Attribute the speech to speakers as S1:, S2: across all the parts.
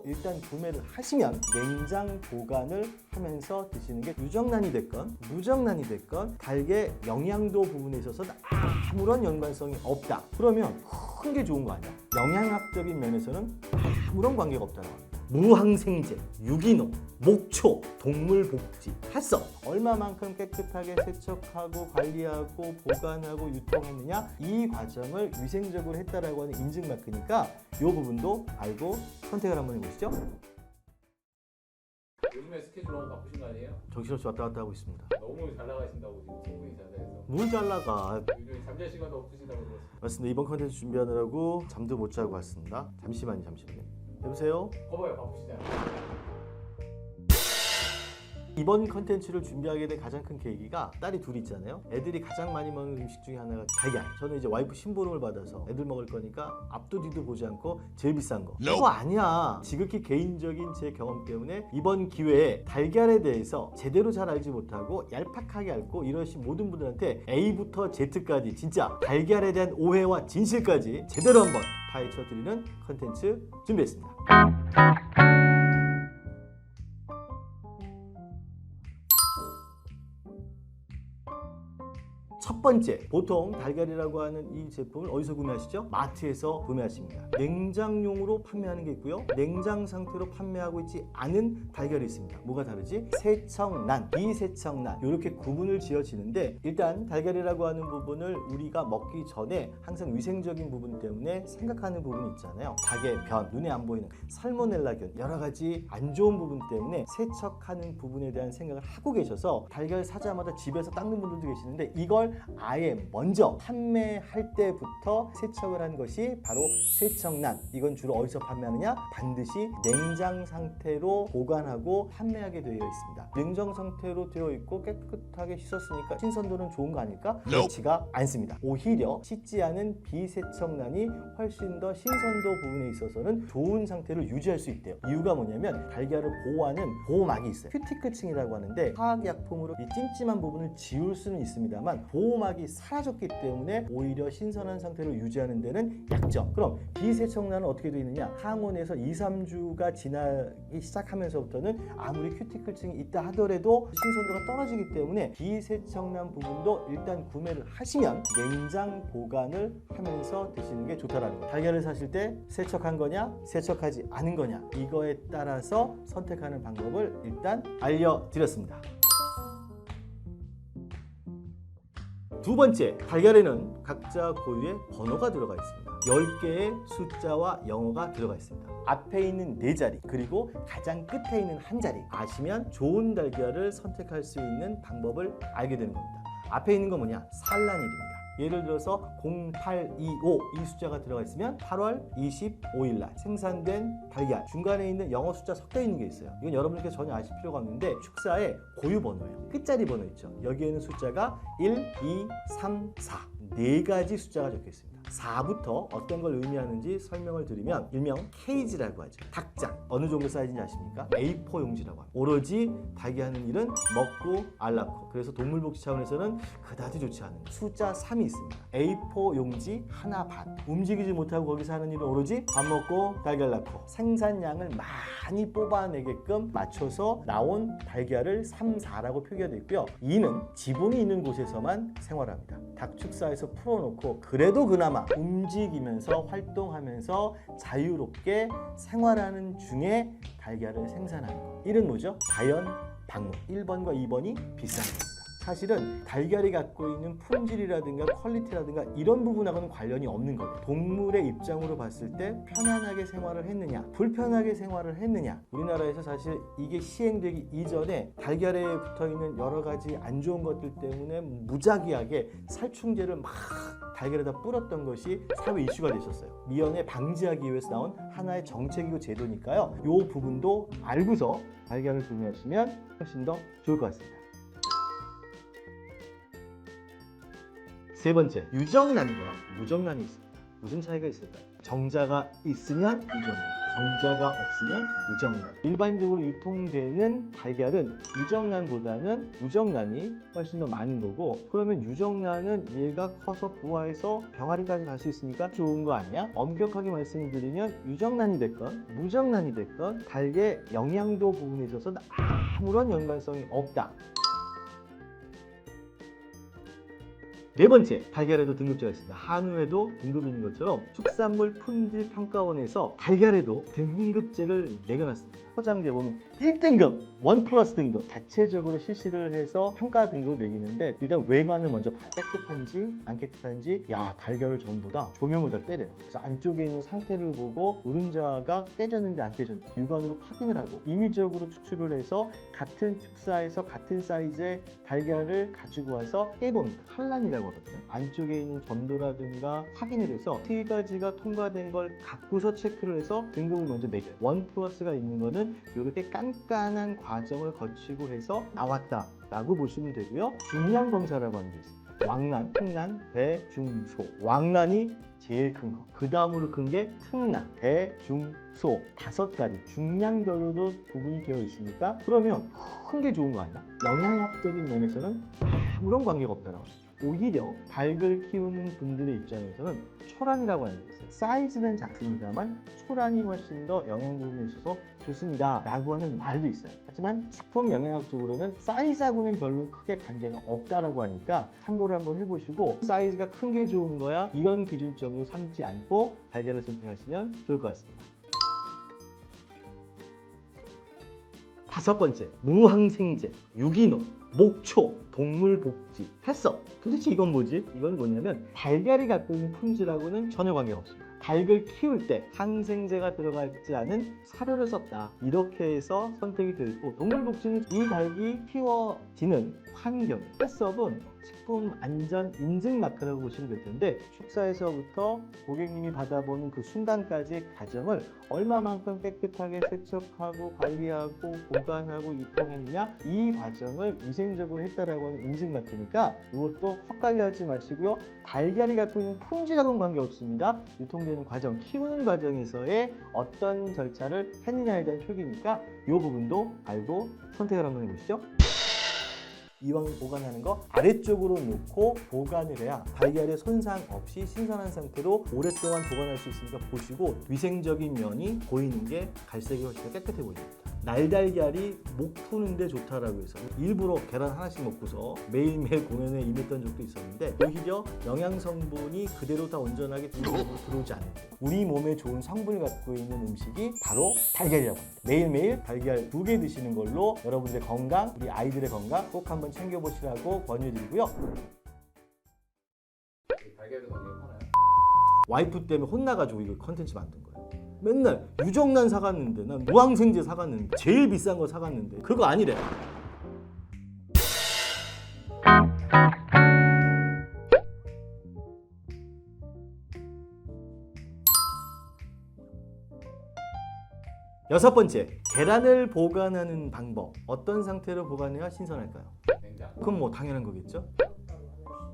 S1: 일단 구매를 하시면 냉장 보관을 하면서 드시는 게 유정란이 됐건 무정란이 됐건 달걀 영양도 부분에 있어서는 아무런 연관성이 없다. 그러면 큰 게 좋은 거 아니야? 영양학적인 면에서는 아무런 관계가 없다는 겁니다. 무항생제, 유기농, 목초, 동물복지, 활성 얼마만큼 깨끗하게 세척하고 관리하고 보관하고 유통했느냐 이 과정을 위생적으로 했다라고 하는 인증마크니까 이 부분도 알고 선택을 한번 해보시죠.
S2: 요즘에 스케줄 너무 바쁘신 거 아니에요?
S1: 정신없이 왔다 갔다 하고 있습니다.
S2: 너무 잘 나가신다고 지금 충분히 잘 나가서
S1: 뭘 잘 나가.
S2: 요즘 잠잘 시간도 없으시다고 들었어요.
S1: 맞습니다. 이번 컨텐츠 준비하느라고 잠도 못 자고 왔습니다. 잠시만요. 여보세요?
S2: 거봐요, 바쁘시잖아요.
S1: 이번 컨텐츠를 준비하게 된 가장 큰 계기가 딸이 둘이 있잖아요. 애들이 가장 많이 먹는 음식 중에 하나가 달걀. 저는 이제 와이프 심부름을 받아서 애들 먹을 거니까 앞도 뒤도 보지 않고 제일 비싼 거. 그거 아니야. 지극히 개인적인 제 경험 때문에 이번 기회에 달걀에 대해서 제대로 잘 알지 못하고 얄팍하게 앓고 이러신 모든 분들한테 A부터 Z까지 진짜 달걀에 대한 오해와 진실까지 제대로 한번 파헤쳐 드리는 컨텐츠 준비했습니다. 첫 번째, 보통 달걀이라고 하는 이 제품을 어디서 구매하시죠? 마트에서 구매하십니다. 냉장용으로 판매하는 게 있고요. 냉장 상태로 판매하고 있지 않은 달걀이 있습니다. 뭐가 다르지? 세척란, 비세척란 이렇게 구분을 지어지는데 일단 달걀이라고 하는 부분을 우리가 먹기 전에 항상 위생적인 부분 때문에 생각하는 부분이 있잖아요. 닭의 변, 눈에 안 보이는 살모넬라균 여러 가지 안 좋은 부분 때문에 세척하는 부분에 대한 생각을 하고 계셔서 달걀 사자마자 집에서 닦는 분들도 계시는데 이걸 아예 먼저 판매할 때부터 세척을 한 것이 바로 세척란. 이건 주로 어디서 판매하느냐? 반드시 냉장 상태로 보관하고 판매하게 되어 있습니다. 냉장 상태로 되어 있고 깨끗하게 씻었으니까 신선도는 좋은 거 아닐까? 그렇지가 않습니다. 오히려 씻지 않은 비세척란이 훨씬 더 신선도 부분에 있어서는 좋은 상태를 유지할 수 있대요. 이유가 뭐냐면 달걀을 보호하는 보호막이 있어요. 큐티클층이라고 하는데 화학약품으로 이 찜찜한 부분을 지울 수는 있습니다만 보호막이 사라졌기 때문에 오히려 신선한 상태로 유지하는 데는 약점. 그럼 비세척란은 어떻게 되어 있느냐? 항온에서 2, 3주가 지나기 시작하면서부터는 아무리 큐티클층이 있다 하더라도 신선도가 떨어지기 때문에 비세척란 부분도 일단 구매를 하시면 냉장 보관을 하면서 드시는 게 좋다라는 거예요. 달걀을 사실 때 세척한 거냐 세척하지 않은 거냐 이거에 따라서 선택하는 방법을 일단 알려드렸습니다. 두 번째, 달걀에는 각자 고유의 번호가 들어가 있습니다. 10개의 숫자와 영어가 들어가 있습니다. 앞에 있는 4자리 그리고 가장 끝에 있는 한 자리 아시면 좋은 달걀을 선택할 수 있는 방법을 알게 되는 겁니다. 앞에 있는 건 뭐냐? 산란일입니다. 예를 들어서 0825 이 숫자가 들어가 있으면 8월 25일 날 생산된 달걀. 중간에 있는 영어 숫자 섞여 있는 게 있어요. 이건 여러분들께 전혀 아실 필요가 없는데 축사의 고유 번호예요. 끝자리 번호 있죠. 여기에는 숫자가 1, 2, 3, 4 4가지 숫자가 적혀 있습니다. 4부터 어떤 걸 의미하는지 설명을 드리면 일명 케이지라고 하죠. 닭장. 어느 정도 사이즈인지 아십니까? A4 용지라고 합니다. 오로지 닭이 하는 일은 먹고 알 낳고. 그래서 동물복지 차원에서는 그다지 좋지 않은 숫자 3이 있습니다. A4 용지 하나 반. 움직이지 못하고 거기서 하는 일은 오로지 밥 먹고 달걀 낳고. 생산량을 많이 뽑아내게끔 맞춰서 나온 달걀을 3, 4라고 표기가 되어 있고요. 2는 지붕이 있는 곳에서만 생활합니다. 닭 축사에서 풀어놓고 그래도 그나마 움직이면서 활동하면서 자유롭게 생활하는 중에 달걀을 생산하는 것. 이는 뭐죠? 자연 방문. 1번과 2번이 비싼 겁니다. 사실은 달걀이 갖고 있는 품질이라든가 퀄리티라든가 이런 부분하고는 관련이 없는 거예요. 동물의 입장으로 봤을 때 편안하게 생활을 했느냐 불편하게 생활을 했느냐. 우리나라에서 사실 이게 시행되기 이전에 달걀에 붙어있는 여러 가지 안 좋은 것들 때문에 무작위하게 살충제를 막 달걀에다 뿌렸던 것이 사회 이슈가 됐었어요. 미연에 방지하기 위해서 나온 하나의 정책이고 제도니까요. 이 부분도 알고서 달걀을 구매하시면 훨씬 더 좋을 것 같습니다. 세 번째, 유정란과 무정란이 있습니다. 무슨 차이가 있을까요? 정자가 있으면 유정란, 정자가 없으면 유정란. 일반적으로 유통되는 달걀은 유정란보다는 유정란이 훨씬 더 많은 거고, 그러면 유정란은 얘가 커서 부화해서 병아리까지 갈 수 있으니까 좋은 거 아니야? 엄격하게 말씀드리면 유정란이 됐건 무정란이 됐건 달걀 영양도 부분에 있어서는 아무런 연관성이 없다. 네 번째, 달걀에도 등급제가 있습니다. 한우에도 등급이 있는 것처럼 축산물 품질 평가원에서 달걀에도 등급제를 매겨놨습니다. 포장지에 보면 1등급, 1+ 등급 자체적으로 실시를 해서 평가 등급을 매기는데, 일단 외관을 먼저 깨끗한지 안 깨끗한지, 야, 달걀을 전부 다 조명을 다 때려요. 그래서 안쪽에 있는 상태를 보고 노른자가 깨졌는지 안 깨졌는지 육안으로 확인을 하고, 임의적으로 추출을 해서 같은 축사에서 같은 사이즈의 달걀을 가지고 와서 깨봅니다. 환란이라고 하거든요. 안쪽에 있는 점도라든가 확인을 해서 3가지가 통과된 걸 갖고서 체크를 해서 등급을 먼저 매겨요. 1+가 있는 거는 이렇게 깐깐한 과정을 거치고 해서 나왔다 라고 보시면 되고요. 중량 검사라고 하는 게 있습니다. 왕란, 특란, 대, 중, 소. 왕란이 제일 큰 거. 그 다음으로 큰 게 특란, 대, 중, 소. 5가지 중량별로도 구분이 되어 있으니까, 그러면 큰 게 좋은 거 아니야? 영양학적인 면에서는 아무런 관계가 없다라고 하죠. 오히려 닭을 키우는 분들의 입장에서는 초란이라고 하는 게 있어요. 사이즈는 작습니다만 초란이 훨씬 더 영양 부분에 있어서 좋습니다 라고 하는 말도 있어요. 하지만 식품 영양학적으로는 사이즈하고는 별로 크게 관계가 없다라고 하니까 참고를 한번 해보시고, 사이즈가 큰 게 좋은 거야 이런 기준점으로 삼지 않고 달걀을 선택하시면 좋을 것 같습니다. 5번째, 무항생제, 유기농, 목초, 동물복지 했어. 도대체 이건 뭐지? 이건 뭐냐면 달걀이 갖고 있는 품질하고는 전혀 관계가 없습니다. 닭을 키울 때 항생제가 들어가지 않은 사료를 썼다, 이렇게 해서 선택이 되고, 동물복지는 이 닭이 키워지는 환경, 해썹은 식품 안전 인증 마크라고 보시면 될 텐데, 축사에서부터 고객님이 받아보는 그 순간까지의 과정을 얼마만큼 깨끗하게 세척하고 관리하고 보관하고 유통했냐, 이 과정을 위생적으로 했다라고 하는 인증 마크니까 이것도 헛갈려하지 마시고요. 달걀이 갖고 있는 품질하고는 관계없습니다. 유통되는 과정, 키우는 과정에서의 어떤 절차를 했느냐에 대한 표기니까 이 부분도 알고 선택을 한번 해보시죠. 이왕 보관하는 거 아래쪽으로 놓고 보관을 해야 달걀의 손상 없이 신선한 상태로 오랫동안 보관할 수 있으니까 보시고, 위생적인 면이 보이는 게 갈색이 훨씬 깨끗해 보입니다. 날달걀이 목 푸는데 좋다라고 해서 일부러 계란 하나씩 먹고서 매일매일 공연에 임했던 적도 있었는데, 오히려 영양 성분이 그대로 다 온전하게 들어오지 않는데 우리 몸에 좋은 성분을 갖고 있는 음식이 바로 달걀이라고 합니다. 매일매일 달걀 2개 드시는 걸로 여러분들의 건강, 우리 아이들의 건강 꼭 한번 챙겨보시라고 권유드리고요.
S2: 달걀도 관계 하나요?
S1: 와이프 때문에 혼나가지고 이거 컨텐츠 만든 거예요. 맨날 유정란 사갔는데, 난 무항생제 사갔는데, 제일 비싼 거 사갔는데 그거 아니래. 여섯 번째, 계란을 보관하는 방법. 어떤 상태로 보관해야 신선할까요?
S2: 냉장.
S1: 그건 뭐 당연한 거겠죠?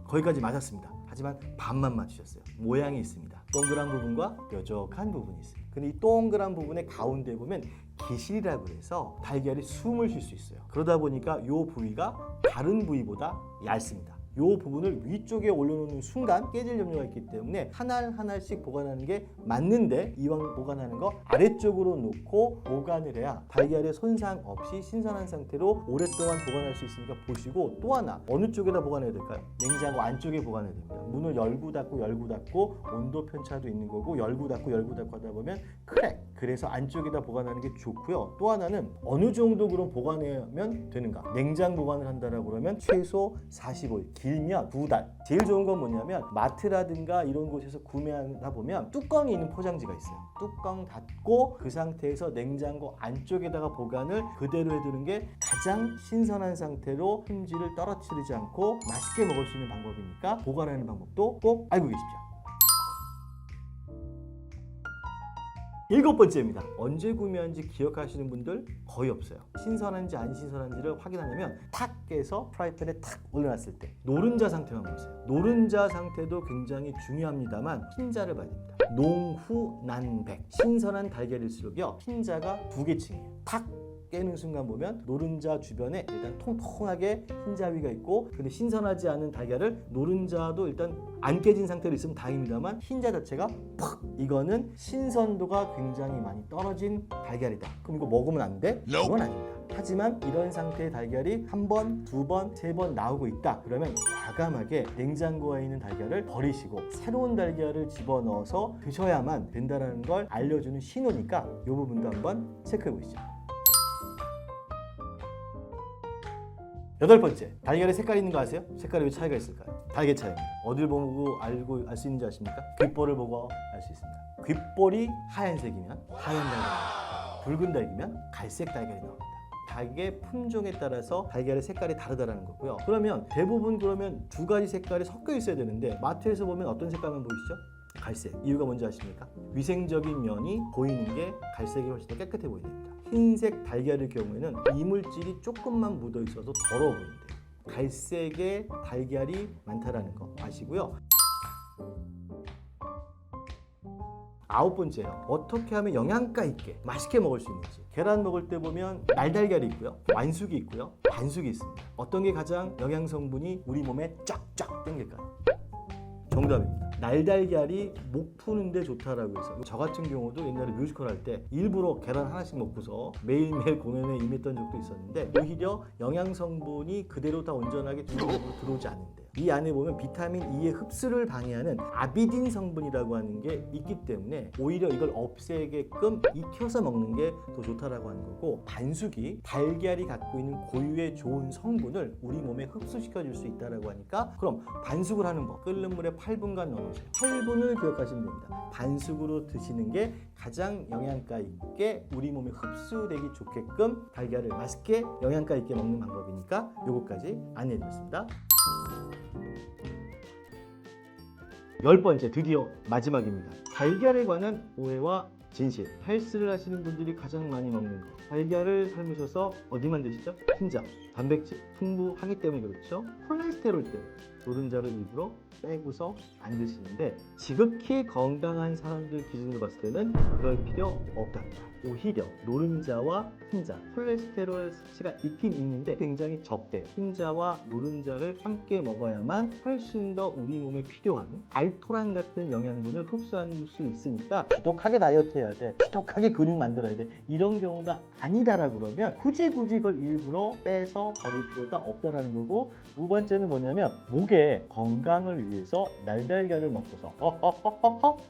S1: 거기까지 맞았습니다. 하지만 반만 맞추셨어요. 모양이 있습니다. 동그란 부분과 뾰족한 부분이 있습니다. 근데 이 동그란 부분의 가운데 보면 기실이라고 해서 달걀이 숨을 쉴 수 있어요. 그러다 보니까 이 부위가 다른 부위보다 얇습니다. 이 부분을 위쪽에 올려놓는 순간 깨질 염려가 있기 때문에 하나씩 보관하는 게 맞는데, 이왕 보관하는 거 아래쪽으로 놓고 보관을 해야 달걀의 손상 없이 신선한 상태로 오랫동안 보관할 수 있으니까 보시고, 또 하나 어느 쪽에다 보관해야 될까요? 냉장고 안쪽에 보관해야 됩니다. 문을 열고 닫고 온도 편차도 있는 거고, 열고 닫고 하다 보면 크랙, 그래서 안쪽에다 보관하는 게 좋고요. 또 하나는 어느 정도 그럼 보관하면 되는가? 냉장 보관을 한다라고 그러면 최소 45일, 길면 2달. 제일 좋은 건 뭐냐면 마트라든가 이런 곳에서 구매하다 보면 뚜껑이 있는 포장지가 있어요. 뚜껑 닫고 그 상태에서 냉장고 안쪽에다가 보관을 그대로 해두는 게 가장 신선한 상태로 품질을 떨어뜨리지 않고 맛있게 먹을 수 있는 방법이니까 보관하는 방법도 꼭 알고 계십시오. 7번째입니다. 언제 구매한지 기억하시는 분들 거의 없어요. 신선한지 안 신선한지를 확인하려면 탁 깨서 프라이팬에 탁 올려놨을 때 노른자 상태만 보세요. 노른자 상태도 굉장히 중요합니다만 흰자를 봐야 됩니다. 농후난백. 신선한 달걀일수록요 흰자가 2개층이에요. 탁 깨는 순간 보면 노른자 주변에 일단 통통하게 흰자 위가 있고, 근데 신선하지 않은 달걀을 노른자도 일단 안 깨진 상태로 있으면 다행입니다만 흰자 자체가 팍, 이거는 신선도가 굉장히 많이 떨어진 달걀이다. 그럼 이거 먹으면 안 돼? 그건 아닙니다. 하지만 이런 상태의 달걀이 한 번, 두 번, 세 번 나오고 있다. 그러면 과감하게 냉장고에 있는 달걀을 버리시고 새로운 달걀을 집어넣어서 드셔야만 된다는 걸 알려주는 신호니까 이 부분도 한번 체크해 보시죠. 8번째, 달걀에 색깔이 있는 거 아세요? 색깔이 왜 차이가 있을까요? 달걀 차이입니다. 어딜 보고 알고 알 수 있는지 아십니까? 귓볼을 보고 알 수 있습니다. 귓볼이 하얀색이면 하얀 달걀, 붉은 달걀이면 갈색 달걀이 나옵니다. 닭의 품종에 따라서 달걀의 색깔이 다르다는 거고요. 그러면 대부분 그러면 두 가지 색깔이 섞여 있어야 되는데 마트에서 보면 어떤 색깔만 보이시죠? 갈색. 이유가 뭔지 아십니까? 위생적인 면이 보이는 게 갈색이 훨씬 더 깨끗해 보입니다. 흰색 달걀의 경우에는 이물질이 조금만 묻어 있어서 더러워 보이는데 갈색의 달걀이 많다라는 거 아시고요. 9번째요. 어떻게 하면 영양가 있게 맛있게 먹을 수 있는지. 계란 먹을 때 보면 날달걀이 있고요, 완숙이 있고요, 반숙이 있습니다. 어떤 게 가장 영양 성분이 우리 몸에 쫙쫙 땡길까요? 정답입니다. 날달걀이 목 푸는데 좋다라고 해서 저 같은 경우도 옛날에 뮤지컬 할 때 일부러 계란 하나씩 먹고서 매일매일 공연에 임했던 적도 있었는데 오히려 영양 성분이 그대로 다 온전하게 중국으로 들어오지 않는데 이 안에 보면 비타민 E의 흡수를 방해하는 아비딘 성분이라고 하는 게 있기 때문에 오히려 이걸 없애게끔 익혀서 먹는 게 더 좋다라고 하는 거고, 반숙이 달걀이 갖고 있는 고유의 좋은 성분을 우리 몸에 흡수시켜 줄 수 있다라고 하니까 그럼 반숙을 하는 법, 끓는 물에 8분간 넣어놓으세요. 8분을 기억하시면 됩니다. 반숙으로 드시는 게 가장 영양가 있게 우리 몸에 흡수되기 좋게끔 달걀을 맛있게 영양가 있게 먹는 방법이니까 요거까지 안내해 드렸습니다. 10번째, 드디어 마지막입니다. 달걀에 관한 오해와 진실. 헬스를 하시는 분들이 가장 많이 먹는 거. 달걀을 삶으셔서 어디만 드시죠? 흰자, 단백질 풍부하기 때문에 그렇죠. 콜레스테롤 때문에 노른자를 일부러 빼고서 안 드시는데 지극히 건강한 사람들 기준으로 봤을 때는 그럴 필요 없답니다. 오히려 노른자와 흰자, 콜레스테롤 수치가 있긴 있는데 굉장히 적대요. 흰자와 노른자를 함께 먹어야만 훨씬 더 우리 몸에 필요한 알토란 같은 영양분을 흡수할 수 있으니까 지독하게 다이어트 해야 돼, 지독하게 근육 만들어야 돼, 이런 경우가 아니다라 그러면 굳이 그걸 일부러 빼서 버릴 필요가 없다라는 거고, 두 번째는 뭐냐면 목의 건강을 위해서 날달걀을 먹고서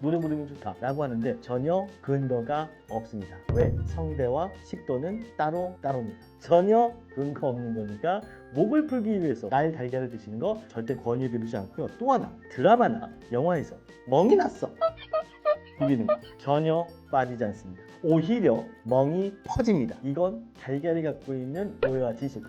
S1: 노래 부르면 좋다 라고 하는데 전혀 근거가 없습니다. 왜? 성대와 식도는 따로따로입니다. 전혀 근거 없는 거니까 목을 풀기 위해서 날달걀을 드시는 거 절대 권유드리지 않고요. 또 하나, 드라마나 영화에서 멍이 났어 비비는 거 전혀 빠지지 않습니다. 오히려 멍이 퍼집니다. 이건 달걀이 갖고 있는 오해와 지식.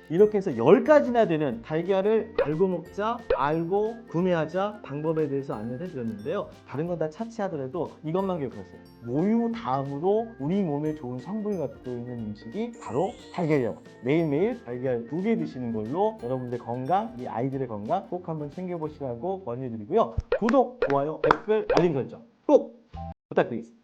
S1: 이렇게 해서 10가지나 되는 달걀을 알고 먹자, 알고 구매하자 방법에 대해서 안내해 드렸는데요. 다른 건 다 차치하더라도 이것만 기억하세요. 모유 다음으로 우리 몸에 좋은 성분을 갖고 있는 음식이 바로 달걀이라고. 매일매일 달걀 2개 드시는 걸로 여러분들 건강, 이 아이들의 건강 꼭 한번 챙겨보시라고 권유드리고요. 구독, 좋아요, 댓글, 알림 설정 꼭 부탁드리겠습니다.